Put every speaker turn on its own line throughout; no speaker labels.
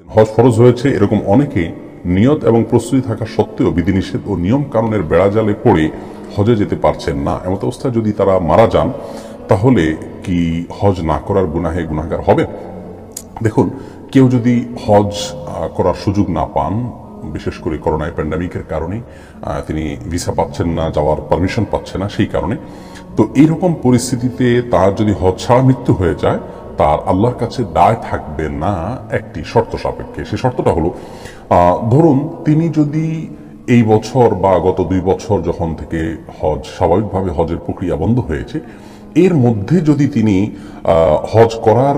হজ ফরজ হয়েছে এরকম অনেকে নিয়ত এবং প্রস্তুতি থাকা সত্ত্বেও বিধিনিষেধ ও নিয়ম কানুনের বেড়াজালে পড়ে হজে যেতে পারছেন না। এমত অবস্থায় যদি তারা মারা যান তাহলে কি হজ না করার গুনাহে গুনাহগার হবেন? দেখুন, কেউ যদি হজ করার সুযোগ না পান, বিশেষ করে করোনা প্যান্ডামিকের কারণে তিনি ভিসা পাচ্ছেন না, যাওয়ার পারমিশন পাচ্ছে না, সেই কারণে তো এইরকম পরিস্থিতিতে তার যদি হজ ছাড়া মৃত্যু হয়ে যায়, তার আল্লাহর কাছে দায় থাকবে না একটি শর্ত সাপেক্ষে। সেই শর্তটা হলো, ধরুন তিনি যদি এই বছর বা গত 2 বছর যখন থেকে হজ স্বাভাবিকভাবে হজের প্রক্রিয়া বন্ধ হয়েছে, এর মধ্যে যদি তিনি হজ করার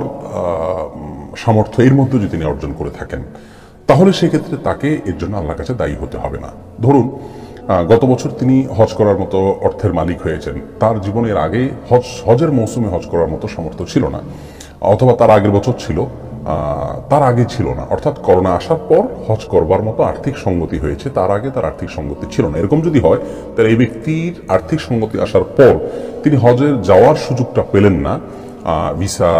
সামর্থ্য এর মধ্যে যদি তিনি অর্জন করে থাকেন, তাহলে সেক্ষেত্রে তাকে এর জন্য আল্লাহর কাছে দায়ী হতে হবে না। ধরুন গত বছর তিনি হজ করার মতো অর্থের মালিক হয়েছেন, তার জীবনের আগে হজের মৌসুমে হজ করার মতো সামর্থ্য ছিল না, অথবা তার আগের বছর ছিল, তার আগে ছিল না, অর্থাৎ করোনা আসার পর হজ করবার মতো আর্থিক সঙ্গতি হয়েছে, তার আগে তার আর্থিক সঙ্গতি ছিল না। এরকম যদি হয় তাহলে এই ব্যক্তির আর্থিক সঙ্গতি আসার পর তিনি হজের যাওয়ার সুযোগটা পেলেন না, ভিসা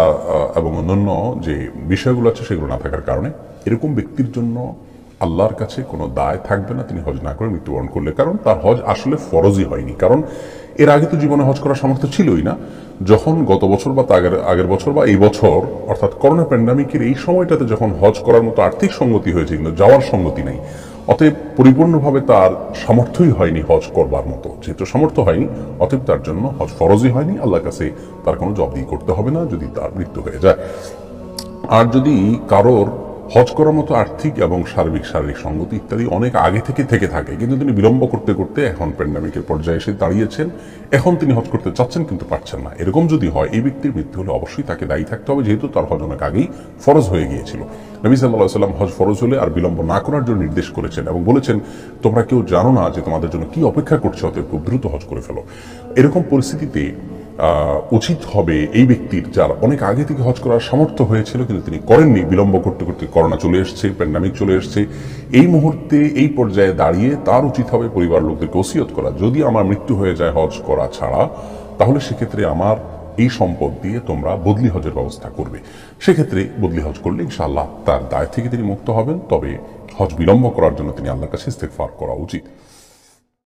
এবং অন্যান্য যে বিষয়গুলো আছে সেগুলো না থাকার কারণে, এরকম ব্যক্তির জন্য আল্লাহর কাছে কোনো দায় থাকবে না তিনি হজ না করে মৃত্যুবরণ করলে। কারণ তার হজ আসলে ফরজই হয়নি, কারণ এর আগে তো জীবনে হজ করার সামর্থ্য ছিলই না। যখন গত বছর বা আগের বছর বা এই বছর, অর্থাৎ করোনা প্যান্ডামিকের এই সময়টাতে যখন হজ করার মতো আর্থিক সঙ্গতি হয়েছে কিন্তু যাওয়ার সঙ্গতি নেই, অতএব পরিপূর্ণভাবে তার সামর্থ্যই হয়নি হজ করবার মতো। যেহেতু সামর্থ্য হয়নি, অতএব তার জন্য হজ ফরজই হয়নি, আল্লাহর কাছে তার কোনো জবাবদিহি করতে হবে না যদি তার মৃত্যু হয়ে যায়। আর যদি কারোর হজ করার মতো আর্থিক এবং শারীরিক সঙ্গতি ইত্যাদি অনেক আগে থেকে থাকে, কিন্তু তিনি বিলম্ব করতে করতে এখন প্যান্ডামিকের পর্যায়ে এসে দাঁড়িয়েছেন, এখন তিনি হজ করতে চাচ্ছেন কিন্তু পারছেন না, এরকম যদি হয় এই ব্যক্তির মৃত্যু হলে অবশ্যই তাকে দায়ী থাকতে হবে, যেহেতু তার হজ অনেক আগেই ফরজ হয়ে গিয়েছিল। নবী সাল্লাল্লাহু আলাইহি ওয়াসাল্লাম হজ ফরজ হলে আর বিলম্ব না করার জন্য নির্দেশ করেছেন এবং বলেছেন, তোমরা কেউ জানো না যে তোমাদের জন্য কি অপেক্ষা করছে, অতএব খুব দ্রুত হজ করে ফেলো। এরকম পরিস্থিতিতে উচিত হবে এই ব্যক্তির, যার অনেক আগে থেকে হজ করার সামর্থ্য হয়েছিল কিন্তু তিনি করেননি, বিলম্ব করতে করতে করোনা চলে এসছে, প্যান্ডামিক চলে এসছে, এই মুহূর্তে এই পর্যায়ে দাঁড়িয়ে তার উচিত হবে পরিবার লোকদেরকে ওসিয়ত করা, যদি আমার মৃত্যু হয়ে যায় হজ করা ছাড়া, তাহলে সেক্ষেত্রে আমার এই সম্পদ দিয়ে তোমরা বদলি হজের ব্যবস্থা করবে। সেক্ষেত্রে বদলি হজ করলে ইনশাআল্লাহ তার দায় থেকে তিনি মুক্ত হবেন। তবে হজ বিলম্ব করার জন্য তিনি আল্লাহর কাছে ইস্তেগফার করা উচিত।